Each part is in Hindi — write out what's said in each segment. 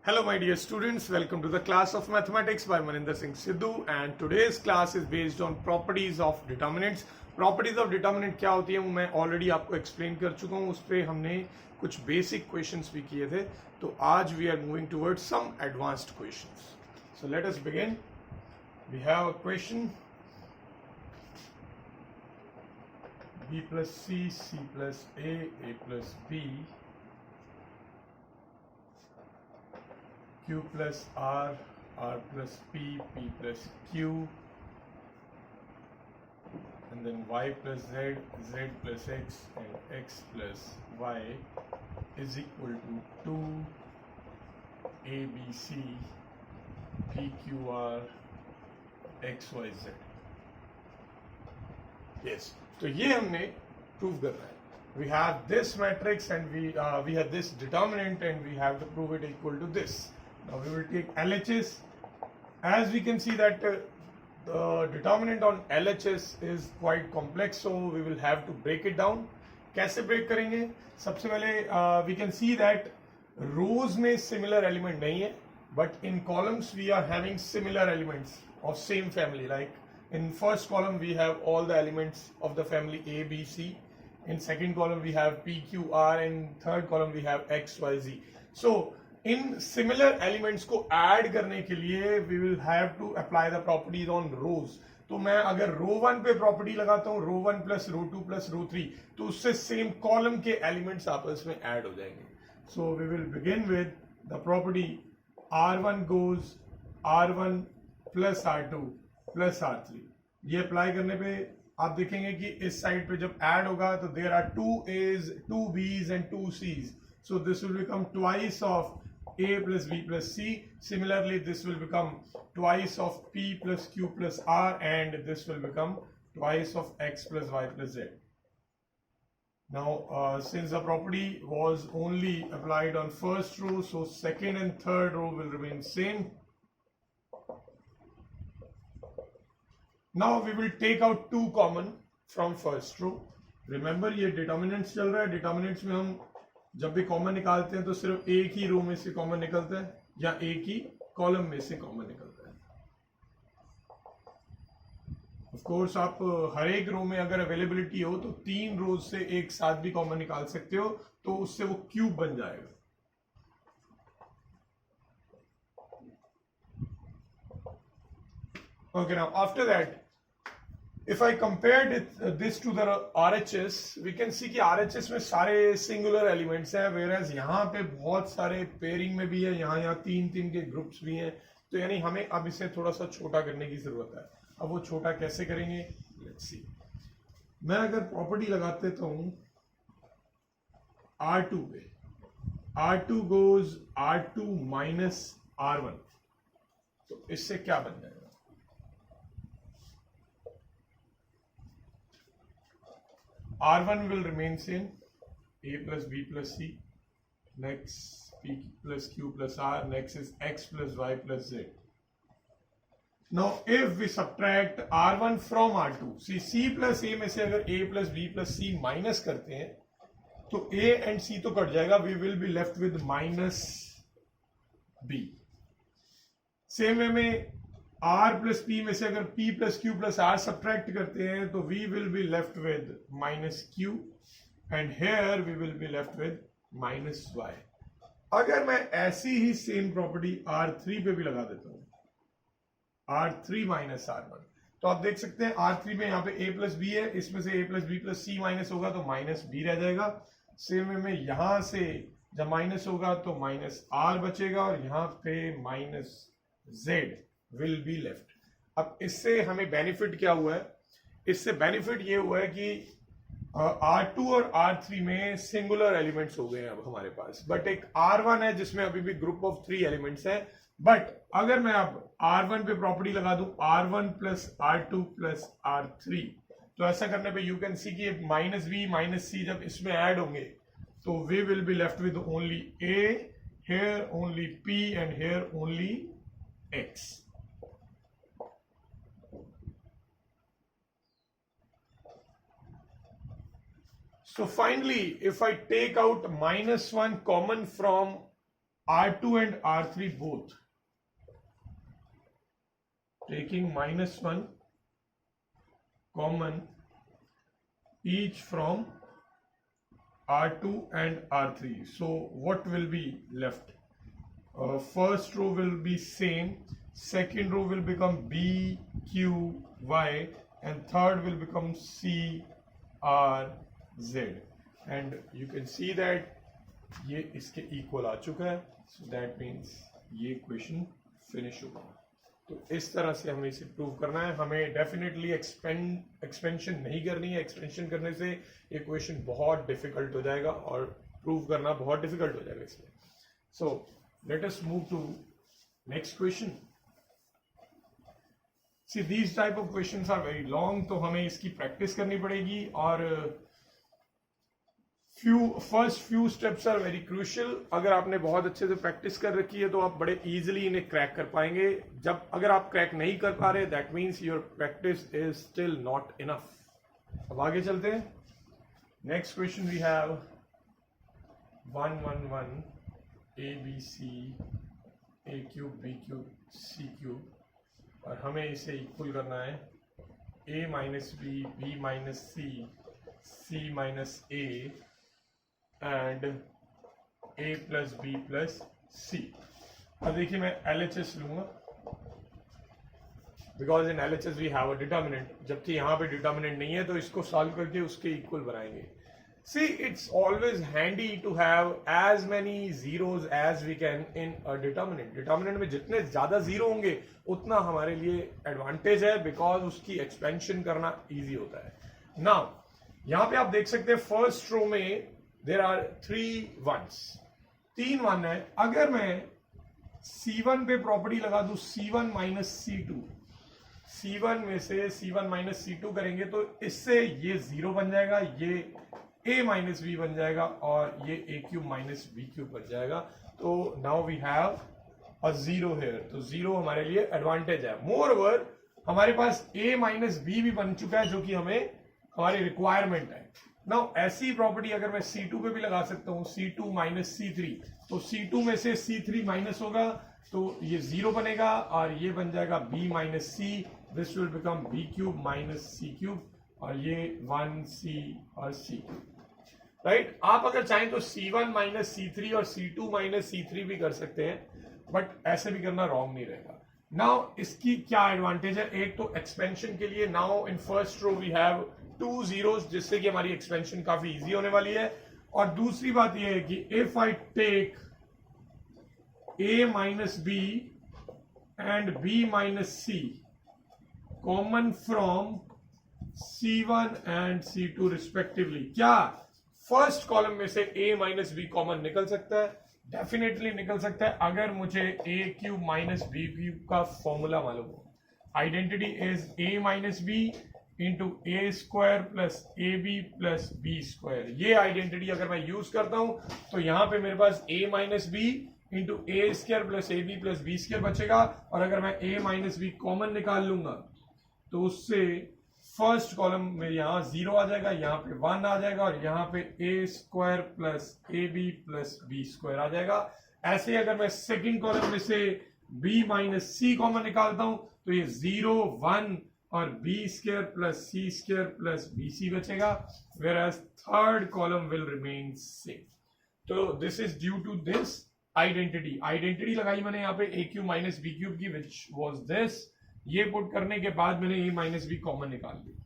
Hello my dear students, welcome to the class of mathematics by Maninder Singh Sidhu and today's class is based on properties of determinants. Properties of determinant क्या होती है वो मैं already आपको explain कर चुका हूँ, उस पर हमने कुछ basic questions भी किए थे. तो आज we are moving towards some advanced questions. So let us begin. We have a question. B plus C, C plus A plus B, Q plus R, R plus P, P plus Q, and then Y plus Z, Z plus X, and X plus Y is equal to 2 ABC, PQR, XYZ. Yes, तो ये हमने प्रूव करना है. We have this matrix and we have this determinant and we have to prove it equal to this. Now we will take LHS. As we can see that the determinant on LHS is quite complex, so we will have to break it down. कैसे break करेंगे? सबसे पहले we can see that rows में similar element नहीं है, but in columns we are having similar elements of same family. Like in first column we have all the elements of the family A, B, C. In second column we have P, Q, R. In third column we have X, Y, Z. So इन सिमिलर एलिमेंट्स को ऐड करने के लिए we will have to apply the properties on rows. तो मैं अगर रो वन पे प्रॉपर्टी लगाता हूं, row one plus row two plus row three, तो उससे सेम कॉलम के एलिमेंट्स आपस में ऐड हो जाएंगे. So we will begin with the property R1 goes R1 plus R2 plus R3. ये अप्लाई करने पे आप देखेंगे कि इस साइड पे जब ऐड होगा तो there are 2 A's, 2 B's and 2 C's. So this will become twice of A plus B plus C. Similarly, this will become twice of P plus Q plus R, and this will become twice of X plus Y plus Z. Now, since the property was only applied on first row, so second and third row will remain same. Now we will take out 2 common from first row. Remember, ये determinants चल रहा है. Determinants में हम जब भी कॉमन निकालते हैं तो सिर्फ एक ही रो में से कॉमन निकलता है या एक ही कॉलम में से कॉमन निकलता है. ऑफ कोर्स आप हर एक रो में अगर अवेलेबिलिटी हो तो 3 रोज से एक साथ भी कॉमन निकाल सकते हो, तो उससे वो क्यूब बन जाएगा. Okay, now after that if I compared this to the RHS, we can see कि RHS में सारे singular elements हैं, whereas यहाँ पे बहुत सारे pairing में भी है, यहाँ 3 के groups भी हैं. तो यानी हमें अब इसे थोड़ा सा छोटा करने की जरूरत है. अब वो छोटा कैसे करेंगे? Let's see. मैं अगर प्रॉपर्टी लगा देता हूँ R2 पे, R2 goes R2 minus R1, तो इससे क्या बन जाएगा? R1 will remain same, A plus B plus C, next P plus Q plus R, next is X plus Y plus Z. Now if we subtract R1 from R2, see C plus A में से अगर A plus B plus C minus करते हैं तो A and C तो कट जाएगा, we will be left with minus B. Same way में R plus P में से अगर P plus Q plus R subtract करते हैं तो we will be left with minus Q, and here we will be left with minus Y. अगर मैं ऐसी ही सेम प्रॉपर्टी R3 पे भी लगा देता हूं, R3 minus R1, तो आप देख सकते हैं R3 में यहाँ पे A plus B है, इसमें से A plus B plus C minus होगा तो माइनस B रह जाएगा. सेम वे में यहां से जब माइनस होगा तो माइनस R बचेगा और यहाँ पे minus Z will be left. अब इससे हमें बेनिफिट क्या हुआ है? इससे बेनिफिट ये हुआ है कि R2 और R3 में सिंगुलर एलिमेंट्स हो गए हैं अब हमारे पास, बट एक R1 है जिसमें अभी भी ग्रुप ऑफ 3 एलिमेंट्स है. बट अगर मैं अब R1 पे प्रॉपर्टी लगा दूं R1 plus R2 plus R3, तो ऐसा करने पे यू कैन सी कि माइनस बी माइनस सी जब इसमें ऐड होंगे तो we will be left with only A, here only P and here only X. So finally, if I take out minus 1 common from R2 and R3 both taking -1 common each from R2 and R3. So what will be left? First row will be same, second row will become B, Q, Y, and third will become C, R, Z. And you can see that ये इसके इक्वल आ चुका है, सो दैट मीन्स ये क्वेश्चन फिनिश होगा। तो इस तरह से हमें इसे प्रूव करना है। हमें डेफिनेटली एक्सपेंशन नहीं करनी है, एक्सपेंशन करने से ये क्वेश्चन बहुत डिफिकल्ट हो जाएगा और प्रूव करना बहुत डिफिकल्ट हो जाएगा इसलिए। So let us move to next question. See these type of questions are very long, तो हमें इसकी प्रैक्टिस करनी पड़ेगी और first few steps are very crucial. अगर आपने बहुत अच्छे से प्रैक्टिस कर रखी है तो आप बड़े इजीली इन्हें क्रैक कर पाएंगे। जब अगर आप क्रैक नहीं कर पा रहे, that means your practice is still not enough. अब आगे चलते हैं। Next question we have 1 1 1 A B C A cube B cube C cube, और हमें इसे इक्वल करना है a minus B, B minus C, C minus A and a plus B plus C. अब देखिए मैं LHS लूंगा, because in LHS we have a determinant, जबकि यहाँ पे डिटर्मिनेंट नहीं है, तो इसको सॉल्व करके उसके इक्वल बनाएंगे। See it's always handy to have as many zeros as we can in a determinant. Determinant में जितने ज्यादा जीरो होंगे उतना हमारे लिए एडवांटेज है, बिकॉज उसकी एक्सपेंशन करना इजी होता है। नाउ यहाँ पे आप देख सकते हैं फर्स्ट रो में देर आर 3 1s, 3 1 है। अगर मैं C1 पे प्रॉपर्टी लगा दूं C1 माइनस C2, C1 में से C1 माइनस C2 करेंगे तो इससे ये 0 बन जाएगा, ये a माइनस बी बन जाएगा और ये a cube minus B cube बन जाएगा। तो now we have a 0 here, तो 0 हमारे लिए एडवांटेज है। मोर ओवर हमारे पास a माइनस बी भी बन चुका है, जो कि हमें हमारी रिक्वायरमेंट है। नाउ ऐसी प्रॉपर्टी अगर मैं C2 पे भी लगा सकता हूं, C2 माइनस C3, तो C2 में से C3 माइनस होगा तो ये 0 बनेगा और ये बन जाएगा B minus C, this will become B cube minus C cube, और ये 1C और C राइट। आप अगर चाहें तो C1 माइनस C3 और C2 माइनस C3 भी कर सकते हैं, बट ऐसे भी करना रॉन्ग नहीं रहेगा। नाउ इसकी क्या एडवांटेज है? एक तो एक्सपेंशन के लिए, now in first row we have 2 zeros, जिससे कि हमारी एक्सपेंशन काफी इजी होने वाली है। और दूसरी बात यह है कि if I take a minus B and b minus C common from C1 and C2 respectively, क्या फर्स्ट कॉलम में से a माइनस बी कॉमन निकल सकता है? डेफिनेटली निकल सकता है, अगर मुझे a cube minus B cube का फॉर्मूला मालूम हो। Identity is a minus B into A square plus A B plus B square. ये आइडेंटिटी अगर मैं यूज करता हूं तो यहां पे मेरे पास a minus B into A square plus A B plus B square बचेगा, और अगर मैं a माइनस बी कॉमन निकाल लूंगा तो उससे फर्स्ट कॉलम में यहाँ 0 आ जाएगा, यहाँ पे 1 आ जाएगा, और यहाँ पे A square plus A B plus B square आ जाएगा। ऐसे अगर मैं सेकेंड कॉलम में से b माइनस सी कॉमन निकालता हूं तो ये 0 1 और B square plus C square plus B C बचेगा, whereas third column will remain same. So this is due to this identity लगाई मैंने यहाँ पे A cube minus B cube की, विच वाज दिस। ये पुट करने के बाद मैंने ए माइनस बी कॉमन निकाल दी।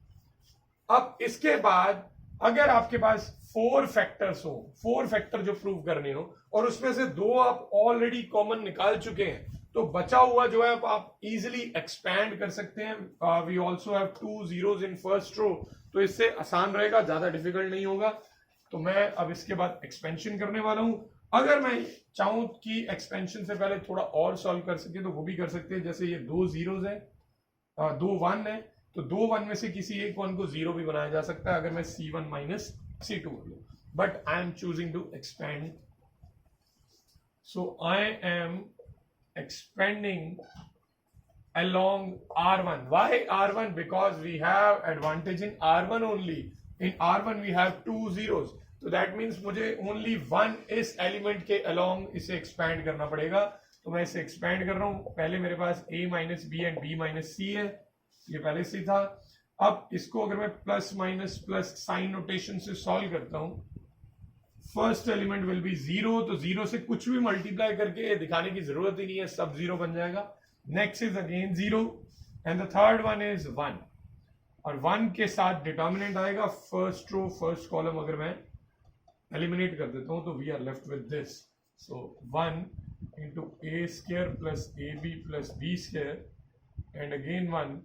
अब इसके बाद अगर आपके पास 4 फैक्टर्स हो, 4 फैक्टर जो प्रूव करने हो, और उसमें से 2 आप ऑलरेडी कॉमन निकाल चुके हैं, तो बचा हुआ जो है आप इजिली एक्सपैंड कर सकते हैं। We also have 2 zeros in first row, तो इससे आसान रहेगा, ज्यादा डिफिकल्ट नहीं होगा। तो मैं अब इसके बाद एक्सपेंशन करने वाला हूं। अगर मैं चाहूं कि एक्सपेंशन से पहले थोड़ा और सॉल्व कर सके तो वो भी कर सकते हैं। जैसे ये 2 zeros है, 2 1 है, तो 2 1 में से किसी एक 1 को 0 भी बनाया जा सकता है अगर मैं C1 माइनस C2 कर लूं, but I am choosing to expand, so I am expanding along R1. Why R1? Because we have advantage in R1 only. In R1 we have 2 zeros. तो दैट मीन्स मुझे ओनली वन इस एलिमेंट के अलोंग इसे एक्सपैंड करना पड़ेगा। तो मैं इसे एक्सपैंड कर रहा हूं। पहले मेरे पास a minus B and b minus C है, ये पहले से था। अब इसको अगर मैं plus minus plus sign notation से सॉल्व करता हूं, first element will be zero, तो जीरो से कुछ भी मल्टीप्लाई करके दिखाने की जरूरत ही नहीं है, सब जीरो बन जाएगा। Next is again zero and the third one is one, और वन के साथ डिटर्मिनेंट आएगा। फर्स्ट रो फर्स्ट कॉलम अगर मैं एलिमिनेट कर देता हूं तो we are left with this, so 1 into A square plus A B plus B square and again 1,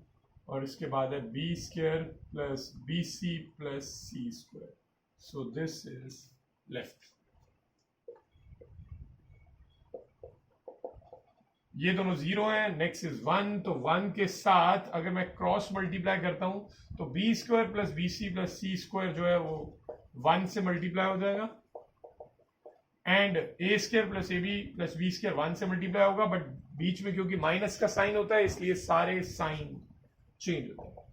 और इसके बाद है B square plus B C plus C square, so this is left. ये दोनों जीरो है। नेक्स्ट इज वन, तो वन के साथ अगर मैं क्रॉस मल्टीप्लाई करता हूं तो B square plus B C plus C square जो है वो वन से मल्टीप्लाई हो जाएगा, and a square plus A B plus B square one से मल्टीप्लाई होगा, बट बीच में क्योंकि माइनस का साइन होता है इसलिए सारे साइन चेंज होते हैं।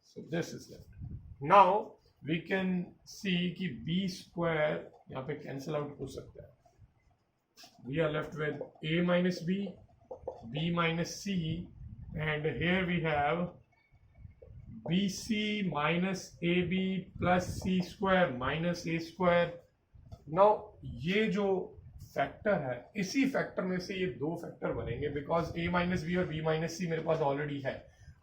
So this is left. Now we can see कि बी स्क्वायर यहां पे कैंसिल आउट हो सकता है। We are left with a minus b, b minus c, and here we have bc minus ab plus c square minus a square. Now ये जो फैक्टर है, इसी फैक्टर में से ये दो फैक्टर बनेंगे, बिकॉज a माइनस बी और b माइनस सी मेरे पास ऑलरेडी है।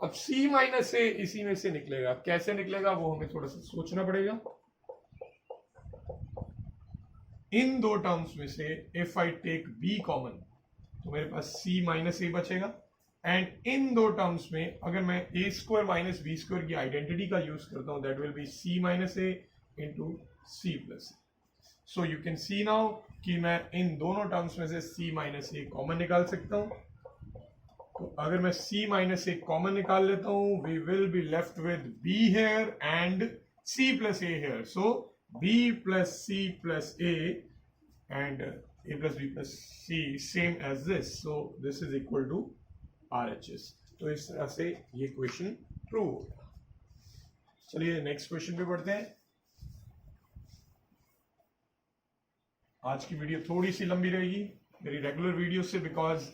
अब c माइनस ए इसी में से निकलेगा, कैसे निकलेगा वो हमें थोड़ा सा सोचना पड़ेगा। इन दो टर्म्स में से if I take b common तो मेरे पास c माइनस ए बचेगा, एंड इन दो टर्म्स में अगर मैं a square minus b square की आइडेंटिटी का यूज करता हूं, that will be c minus a into c plus a. So you can see now कि मैं इन दोनों टर्म्स में से c माइनस ए कॉमन निकाल सकता हूं। तो अगर मैं c माइनस ए कॉमन निकाल लेता हूं, we will be left with b here and c plus a here, so b plus c plus a and a plus b plus c same as this, so this is equal to RHS। तो इस तरह से ये क्वेश्चन प्रूव होगा। चलिए नेक्स्ट क्वेश्चन पे बढ़ते हैं। आज की वीडियो थोड़ी सी लंबी रहेगी मेरी रेगुलर वीडियो से, बिकॉज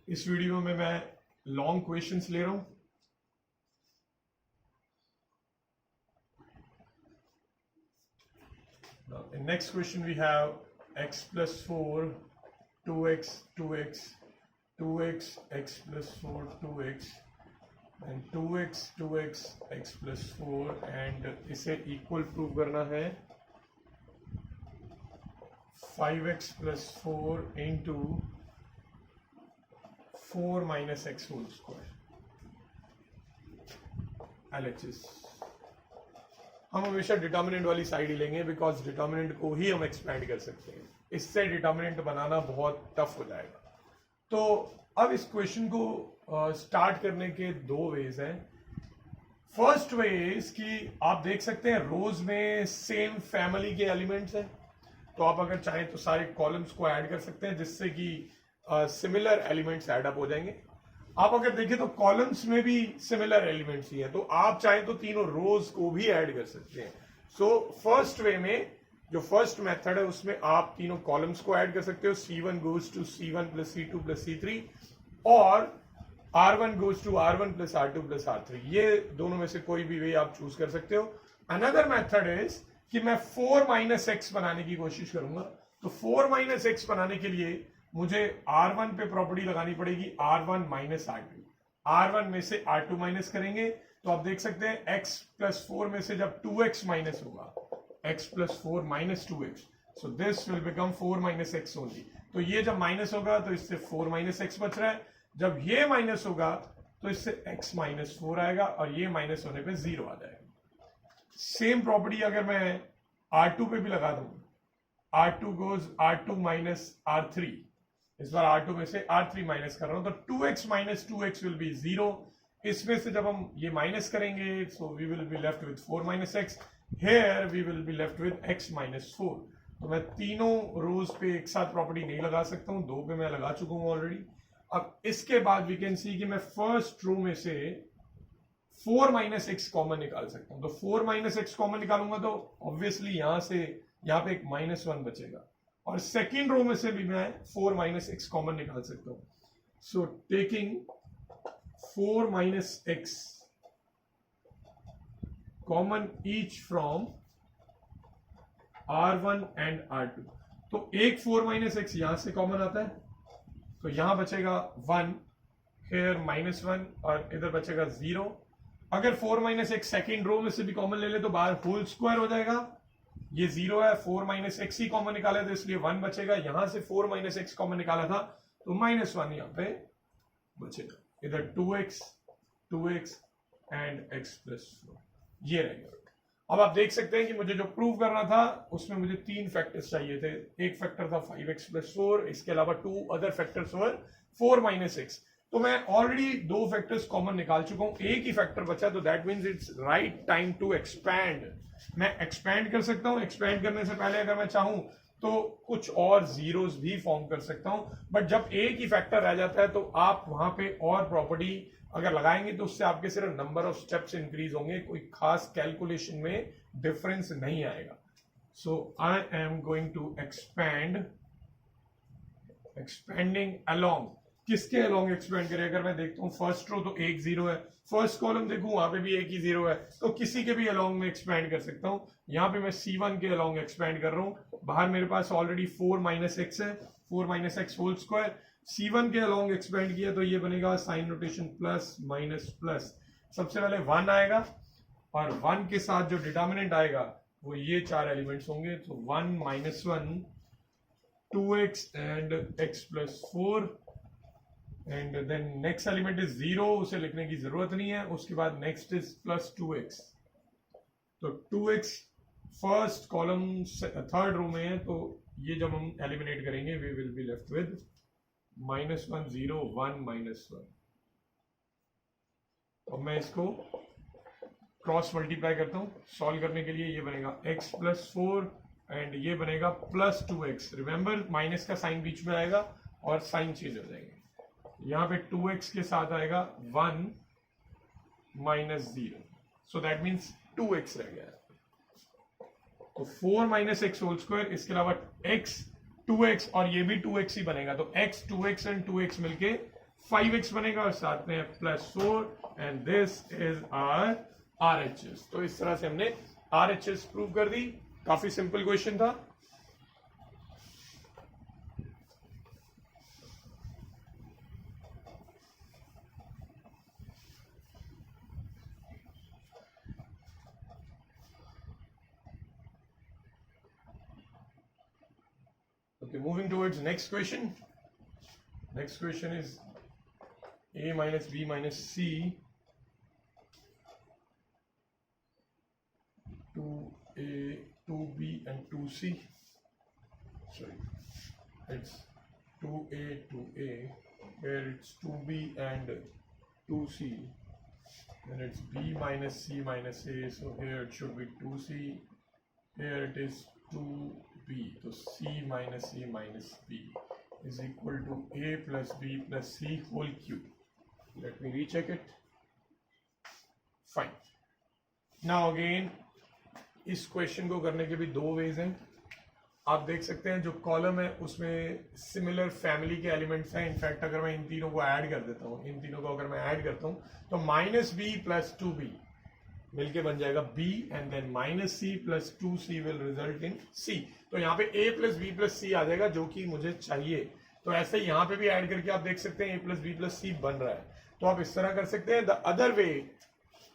इस वीडियो में मैं लॉन्ग क्वेश्चंस ले रहा हूं। In next question we have x plus 4, 2x, 2x, 2x, x plus 4, 2x, and 2x, 2x, x plus 4, and इसे equal prove करना है 5x plus 4 into 4 minus x whole square, LHS। हम हमेशा डिटर्मिनेंट वाली साइड ही लेंगे, बिकॉज डिटर्मिनेंट को ही हम एक्सपेंड कर सकते हैं, इससे डिटर्मिनेंट बनाना बहुत टफ हो जाएगा। तो अब इस क्वेश्चन को स्टार्ट करने के दो वेज हैं। फर्स्ट वे इज कि आप देख सकते हैं रोज में सेम फैमिली के एलिमेंट्स हैं, तो आप अगर चाहें तो सारे कॉलम्स को ऐड कर सकते हैं, जिससे कि सिमिलर एलिमेंट्स ऐड अप हो जाएंगे। आप अगर देखें तो कॉलम्स में भी सिमिलर एलिमेंट्स ही हैं, तो आप चाहें तो तीनों रोज को भी ऐड कर सकते हैं। सो फर्स्ट वे में जो फर्स्ट मेथड है उसमें आप तीनों कॉलम्स को ऐड कर सकते हो, C1 goes to C1 plus C2 plus C3, और R1 goes to R1 plus R2 plus R3। ये दोनों में से कोई भी वे आप चूज कर सकते हो। अनदर मेथड इज कि मैं 4 माइनस एक्स बनाने की कोशिश करूंगा। तो 4 माइनस एक्स बनाने के लिए मुझे R1 पे प्रॉपर्टी लगानी पड़ेगी, R1 माइनस R2। R1 में से R2 माइनस करेंगे तो आप देख सकते हैं x प्लस 4 में से जब 2x माइनस होगा, x plus 4 minus 2x, so this will become 4 minus x only. तो ये जब माइनस होगा तो इससे 4 माइनस एक्स बच रहा है, जब ये माइनस होगा तो इससे x माइनस 4 आएगा, और ये माइनस होने पे 0 आ जाएगा। सेम प्रॉपर्टी अगर मैं R2 पे भी लगा दूं, R2 goes R2 minus R3, इस बार R2 में से R3 माइनस कर रहा हूं, तो 2x minus 2x will be 0। इसमें से जब हम ये माइनस करेंगे so we will be left with 4 minus x, here we will be left with x minus 4। तो मैं तीनों रोज पे एक साथ प्रॉपर्टी नहीं लगा सकता हूं, दो पे मैं लगा चुका हूं ऑलरेडी। अब इसके बाद वी कैन सी कि मैं फर्स्ट रो में से 4 माइनस एक्स कॉमन निकाल सकता हूं। तो 4 माइनस एक्स कॉमन निकालूंगा तो ऑब्वियसली यहां से यहां पे एक -1 बचेगा, और सेकेंड रो में से भी मैं 4 माइनस एक्स कॉमन निकाल सकता हूं। So taking 4 minus x common each from R1 and R2, तो एक 4 माइनस एक्स यहां से कॉमन आता है, तो यहां बचेगा 1, हेयर -1, और इधर बचेगा 0। अगर 4 माइनस एक्स सेकेंड रो में से भी कॉमन ले ले तो बाहर होल स्क्वायर हो जाएगा, ये 0 है, 4 माइनस एक्स ही कॉमन निकाला था इसलिए 1 बचेगा, यहां से 4 माइनस एक्स कॉमन निकाला था तो -1 यहां पे बचेगा, इधर 2x एंड x+4 ये रहेगा। अब आप देख सकते हैं कि मुझे जो प्रूव करना था उसमें मुझे 3 फैक्टर्स चाहिए थे। एक फैक्टर था 5x+4, इसके अलावा 2 अदर फैक्टर्स वर 4 माइनस एक्स। तो मैं ऑलरेडी 2 फैक्टर्स कॉमन निकाल चुका हूं, एक ही फैक्टर बचा, तो that means it's right time to expand. मैं एक्सपैंड कर सकता हूं, एक्सपैंड करने से पहले अगर मैं चाहूं तो कुछ और जीरोस भी फॉर्म कर सकता हूं, बट जब एक ही फैक्टर रह जाता है तो आप वहां पे और प्रॉपर्टी अगर लगाएंगे तो उससे आपके सिर्फ नंबर ऑफ स्टेप्स इंक्रीज होंगे, कोई खास कैलकुलेशन में डिफरेंस नहीं आएगा। So I am going to expanding along, किसके अलोंग एक्सपेंड करें? अगर मैं देखता हूं फर्स्ट रो तो 1 0 है, फर्स्ट कॉलम देखूं वहां पे भी 1 ही 0 है, तो किसी के भी अलोंग में एक्सपेंड कर सकता हूं। यहां पे मैं C1 के अलोंग एक्सपेंड कर रहा हूं, बाहर मेरे पास ऑलरेडी 4 माइनस एक्स है, 4 minus x whole square. C1 के अलोंग एक्सपेंड किया तो ये बनेगा sign notation plus minus plus, सबसे पहले 1 आएगा और 1 के साथ जो डिटर्मिनेंट आएगा वो ये 4 एलिमेंट्स होंगे, तो 1 -1 2x and x+4, and then next element is 0, उसे लिखने की जरूरत नहीं है। उसके बाद नेक्स्ट इज +2x, तो 2x first column third row में है, तो ये जब हम एलिमिनेट करेंगे we will be left with -1 0 1 -1। तो मैं इसको क्रॉस मल्टीप्लाई करता हूं, सॉल्व करने के लिए ये बनेगा x+4 एंड ये बनेगा +2x। रिमेंबर माइनस का साइन बीच में आएगा और साइन चेंज हो जाएंगे। यहां पे 2x के साथ आएगा 1 -0, सो दैट मीन्स 2x रह गया। तो 4 माइनस एक्स होल स्क्वायर, इसके अलावा x 2x और ये भी 2x ही बनेगा, तो x 2x एंड 2x मिलके 5x बनेगा और साथ में +4 and this is our RHS। तो इस तरह से हमने RHS प्रूव कर दी, काफी सिंपल क्वेश्चन था। Okay, moving towards next question. Next question is a minus b minus c 2a 2b and 2c. Sorry, it's 2a 2a, here it's 2b and 2c, then it's b minus c minus a, so here it should be 2c, here it is 2b, so c minus a minus b is equal to a plus b plus c whole cube. Let me recheck it. Fine. Now again इस क्वेश्चन को करने के भी 2 वेज हैं। आप देख सकते हैं जो कॉलम है उसमें सिमिलर फैमिली के एलिमेंट्स हैं। इनफैक्ट अगर मैं इन तीनों को ऐड कर देता हूं, इन तीनों को अगर मैं ऐड करता हूं तो -b + 2b मिलके बन जाएगा b and then -c + 2c will result in c। तो यहाँ पे a + b + c आ जाएगा जो कि मुझे चाहिए। तो ऐसे ही यहाँ पे भी ऐड करके आप देख सकते हैं a + b + c बन रहा है। तो आप इस तरह कर सकते हैं। The other way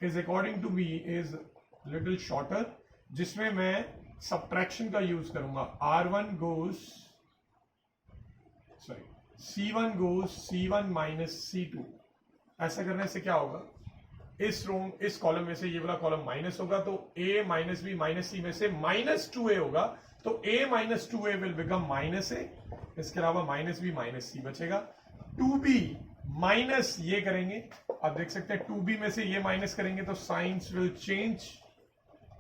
is according to me is little shorter, जिसमें मैं सब्ट्रैक्शन का यूज करूंगा। C1 goes C1 minus C2। ऐसा करने से क्या होगा, इस कॉलम में से ये वाला कॉलम माइनस होगा तो a minus b minus c में से -2a होगा, तो a minus 2a will become -a, इसके अलावा -b minus c बचेगा। 2b माइनस ये करेंगे, आप देख सकते हैं 2b में से ये माइनस करेंगे तो साइंस विल चेंज,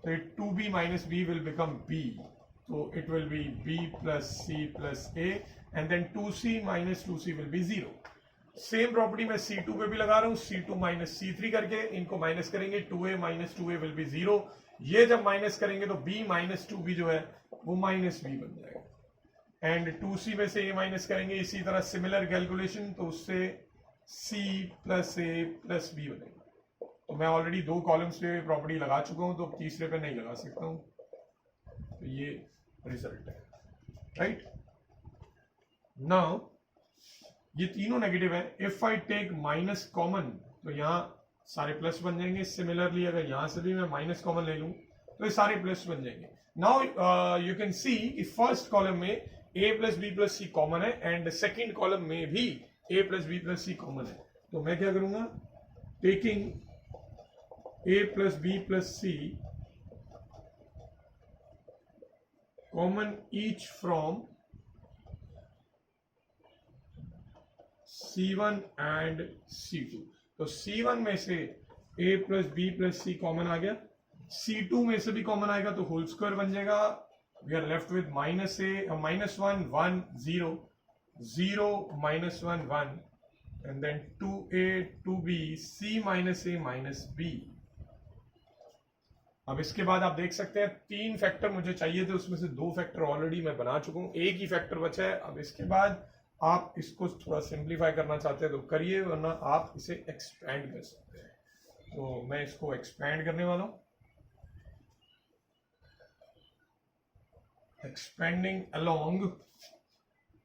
तो 2b minus b will become b, so it will be b plus c plus a, and then 2c minus 2c will be 0। Same property मैं C2 पे भी लगा रहा हूं, C2 माइनस C3 करके इनको माइनस करेंगे, 2a minus 2a will be 0। ये जब माइनस करेंगे तो b माइनस 2b जो है वो माइनस b बन जाएगा, एंड 2c में से a माइनस करेंगे, इसी तरह सिमिलर कैलकुलेशन, तो उससे c plus a plus b बनेगा। तो मैं ऑलरेडी 2 कॉलम्स पे प्रॉपर्टी लगा चुका हूं, तो तीसरे पे नहीं लगा सकता हूं। तो ये रिजल्ट है, राइट। नाउ ये तीनों नेगेटिव है, if I take minus common तो यहां सारे प्लस बन जाएंगे। सिमिलरली अगर यहां से भी मैं माइनस कॉमन ले लूं तो ये सारे प्लस बन जाएंगे। नाउ यू कैन सी कि फर्स्ट कॉलम में a plus B plus C common है, एंड सेकेंड कॉलम में भी a plus B plus C common है। तो मैं क्या करूंगा, taking a plus B plus C common each from C1 and C2। तो C1 में से a plus B plus C common आ गया, C2 में से भी कॉमन आएगा तो होल स्क्वायर बन जाएगा। We are left with minus a minus 1 1 0 0 minus 1 1 and then 2a 2b c minus a minus b। अब इसके बाद आप देख सकते हैं 3 फैक्टर मुझे चाहिए थे, उसमें से 2 फैक्टर ऑलरेडी मैं बना चुका हूं, एक ही फैक्टर बचा है। अब इसके बाद आप इसको थोड़ा सिंप्लीफाई करना चाहते हैं तो करिए, वरना आप इसे एक्सपैंड कर सकते हैं। तो मैं इसको एक्सपैंड करने वाला हूं, एक्सपेंडिंग अलोंग।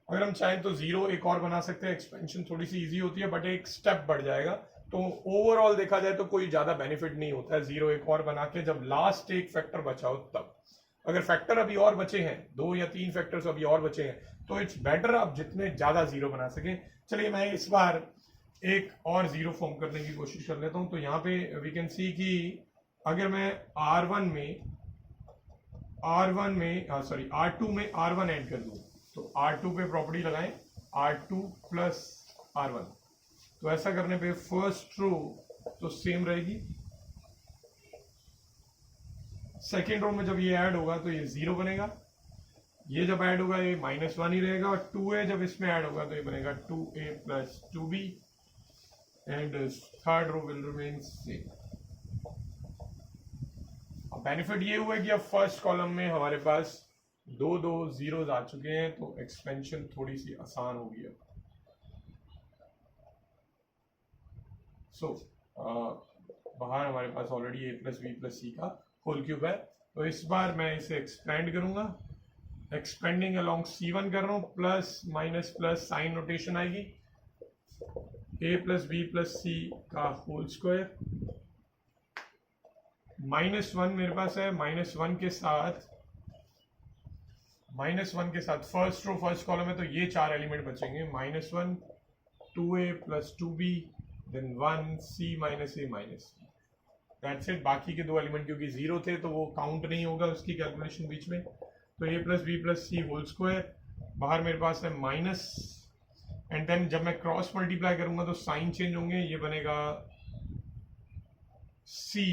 अगर हम चाहें तो 0 एक और बना सकते हैं, एक्सपेंशन थोड़ी सी इजी होती है बट एक स्टेप बढ़ जाएगा। तो ओवरऑल देखा जाए तो कोई ज्यादा बेनिफिट नहीं होता है 0 एक और बना के, जब लास्ट एक फैक्टर बचा हो तब। अगर फैक्टर अभी और बचे हैं, 2 या 3 फैक्टर्स अभी और बचे हैं, तो इट्स बेटर आप जितने ज्यादा 0 बना सकें। चलिए मैं इस बार एक और 0 फॉर्म करने की कोशिश कर लेता हूं। तो यहां पे वी कैन सी कि अगर मैं R2 में R1 ऐड कर दूं, तो R2 पे प्रॉपर्टी लगाएं, R2 प्लस R1। तो ऐसा करने पे फर्स्ट रो तो सेम रहेगी, सेकेंड रो में जब ये ऐड होगा तो ये 0 बनेगा, ये जब ऐड होगा ये माइनस 1 ही रहेगा, और 2a जब इसमें ऐड होगा तो ये बनेगा 2a plus 2b, and third row will remain same. अब बेनिफिट ये हुआ कि अब फर्स्ट कॉलम में हमारे पास 2 जीरोस आ चुके हैं, तो एक्सपेंशन थोड़ी सी आसान होगी अब। सो बाहर हमारे पास already a plus B plus C का होल क्यूब है, तो इस बार मैं इसे एक्सपेंड करूंगा, एक्सपेंडिंग अलोंग C1 कर रहा हूं, plus minus plus sign notation आएगी, a plus B plus C का होल स्क्वायर, -1 मेरे पास है, -1 के साथ फर्स्ट रो फर्स्ट कॉलम है तो ये 4 एलिमेंट बचेंगे, -1 2a plus 2b then 1 c minus a minus b, that's it. बाकी के 2 एलिमेंट क्योंकि 0 थे तो वो काउंट नहीं होगा उसकी कैलकुलेशन बीच में। तो a plus B plus c whole square, बाहर मेरे पास है माइनस, एंड देन जब मैं क्रॉस मल्टीप्लाई करूंगा तो साइन चेंज होंगे, ये बनेगा c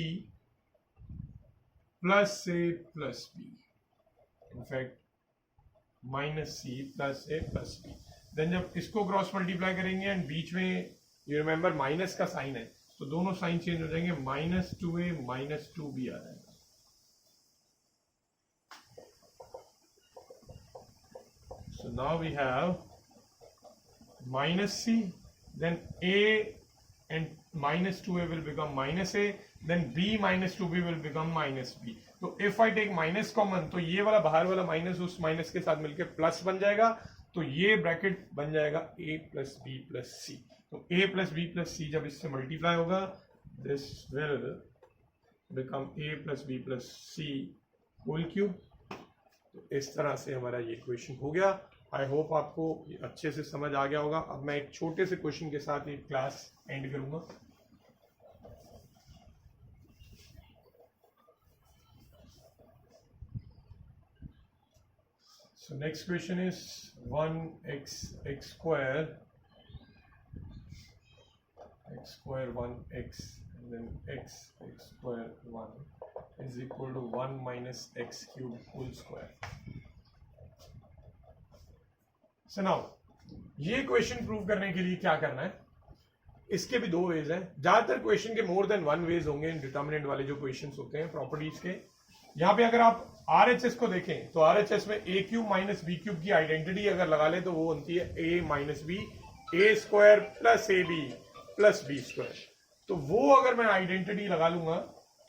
plus a plus b, in fact minus c plus a plus b। Then जब इसको क्रॉस मल्टीप्लाई करेंगे एंड बीच में यू रिमेंबर माइनस का साइन है, तो दोनों साइन चेंज हो जाएंगे, -2a माइनस 2b आ जाएगा। So now we have minus c, then a and -2a will become -a, then b minus 2b will become -b। तो if I take minus common तो ये वाला बाहर वाला माइनस उस माइनस के साथ मिलकर प्लस बन जाएगा, तो ये ब्रैकेट बन जाएगा a plus B plus c. तो a plus B plus c जब इससे मल्टीप्लाई होगा, this will become a plus B plus c whole cube. तो इस तरह से हमारा ये क्वेश्चन हो गया। आई होप आपको अच्छे से समझ आ गया होगा। अब मैं एक छोटे से क्वेश्चन के साथ ये क्लास एंड करूंगा। So next question is 1x x square 1x and then x square 1 is equal to 1 minus x cube whole square. So now ये क्वेश्चन प्रूव करने के लिए क्या करना है, इसके भी 2 वेज हैं। ज्यादातर क्वेश्चन के मोर देन 1 वेज होंगे इन डिटर्मिनेंट वाले जो क्वेश्चन होते हैं प्रॉपर्टीज के। यहाँ पे अगर आप RHS को देखें तो RHS में a cube minus B cube की आइडेंटिटी अगर लगा ले तो वो होती है a minus b a square plus A B plus B square. तो वो अगर मैं आइडेंटिटी लगा लूंगा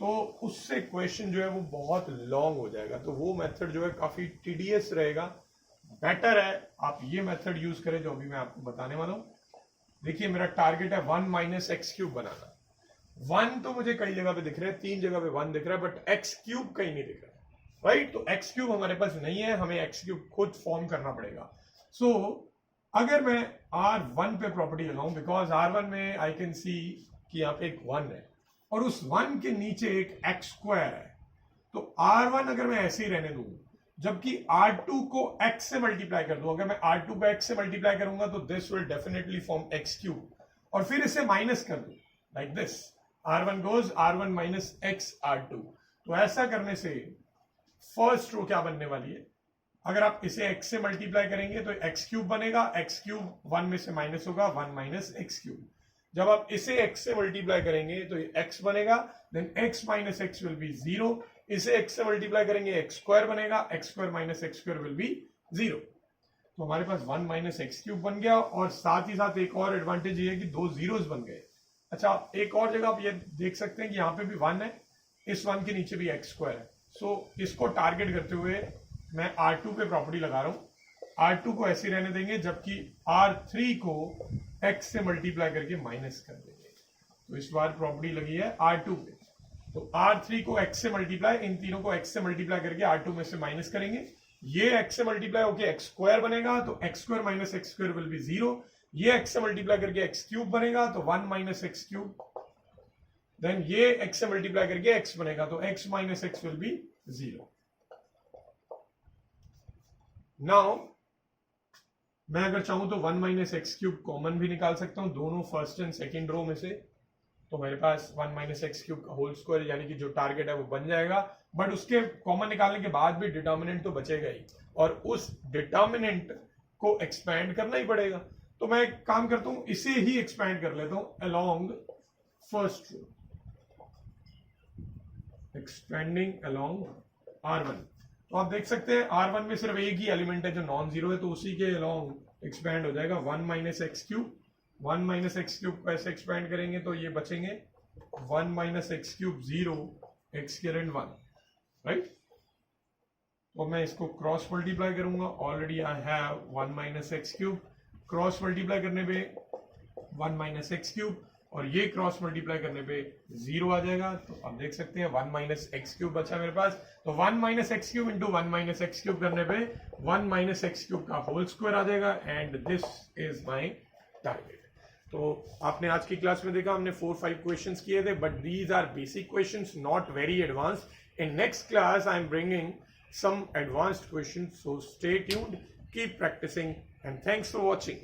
तो उससे क्वेश्चन जो है वो बहुत लॉन्ग हो जाएगा। तो वो मेथड जो है काफी टीडियस रहेगा। बेटर है आप ये मेथड यूज करें जो अभी मैं आपको बताने वाला हूं। देखिए मेरा टारगेट है 1 माइनस एक्स क्यूब बनाना। 1 तो मुझे कई जगह पे दिख रहा है, 3 जगह पे 1 दिख रहा है, बट एक्स क्यूब कहीं नहीं दिख रहा है, राइट। तो एक्स क्यूब हमारे पास नहीं है, हमें एक्स क्यूब खुद फॉर्म करना पड़ेगा। सो अगर मैं R1 पे प्रॉपर्टी लगाऊं, बिकॉज R1 में आई कैन सी कि यहाँ पे एक 1 है और उस 1 के नीचे एक एक्स स्क्वायर है, तो R1 अगर मैं ऐसे ही रहने दूं जबकि R2 को x से मल्टीप्लाई कर दूं, अगर मैं R2 को x से मल्टीप्लाई करूंगा तो this will definitely form x cube, और फिर इसे माइनस कर दूं like this, R1 goes R1 minus x R2। तो ऐसा करने से फर्स्ट रो क्या बनने वाली है, अगर आप इसे x से मल्टीप्लाई करेंगे तो x क्यूब बनेगा, x क्यूब 1 में से माइनस होगा, 1 माइनस एक्स क्यूब। जब आप इसे x से मल्टीप्लाई करेंगे तो ये x बनेगा, then x minus x will be 0। इसे x से मल्टीप्लाई करेंगे x स्क्वायर बनेगा, x square minus x square will be 0। तो हमारे पास 1 माइनस एक्स क्यूब बन गया, और साथ ही साथ एक और एडवांटेज ये है कि 2 जीरोस बन गए। अच्छा, एक और जगह आप ये देख सकते हैं कि यहाँ पे भी 1 है, इस 1 के नीचे भी एक्स स्क्वायर है। सो इसको टारगेट करते हुए मैं R2 पे प्रॉपर्टी लगा रहा हूं। R2 को ऐसे रहने देंगे जबकि R3 को x से मल्टीप्लाई करके माइनस कर देंगे। तो इस बार प्रॉपर्टी लगी है R2 पे, तो R3 को x से मल्टीप्लाई, इन तीनों को x से मल्टीप्लाई करके R2 में से माइनस करेंगे। ये x से मल्टीप्लाई होकर एक्स स्क्वायर बनेगा, तो x square minus x square will be 0। ये x से मल्टीप्लाई करके एक्स क्यूब बनेगा, तो 1 माइनस एक्स क्यूब। देन ये x से मल्टीप्लाई करके x बनेगा, तो x minus x will be 0। Now मैं अगर चाहूं तो 1 माइनस एक्स क्यूब कॉमन भी निकाल सकता हूं दोनों फर्स्ट एंड सेकेंड रो में से। तो मेरे पास 1 माइनस एक्स क्यूब का होल स्क्वायर यानी कि जो टारगेट है वो बन जाएगा, बट उसके कॉमन निकालने के बाद भी डिटर्मिनेंट तो बचेगा ही, और उस डिटर्मिनेंट को एक्सपैंड करना ही पड़ेगा। तो मैं एक काम करता हूं, इसे ही एक्सपैंड कर लेता हूं along first row, expanding along R1। तो आप देख सकते हैं R1 में सिर्फ एक ही एलिमेंट है जो नॉन जीरो है, तो उसी के अलोंग एक्सपैंड हो जाएगा 1 minus x cube. 1 minus x cube को ऐसे एक्सपैंड करेंगे तो ये बचेंगे 1 minus x cube 0, x square and 1, right. तो मैं इसको क्रॉस मल्टीप्लाई करूंगा, already I have 1 minus x cube, cross multiply करने पे 1 माइनस एक्स क्यूब, और ये क्रॉस मल्टीप्लाई करने पे 0 आ जाएगा। तो आप देख सकते हैं 1 माइनस एक्स क्यूब बचा मेरे पास। तो 1 minus x cube into 1 minus x cube करने पे 1 माइनस एक्स क्यूब का होल स्क्वायर आ जाएगा, and this is my target. तो आपने आज की क्लास में देखा हमने 4-5 क्वेश्चंस किए थे, but these are basic questions, not very advanced. In next class I am bringing some advanced questions, so stay tuned, keep practicing, and thanks for watching.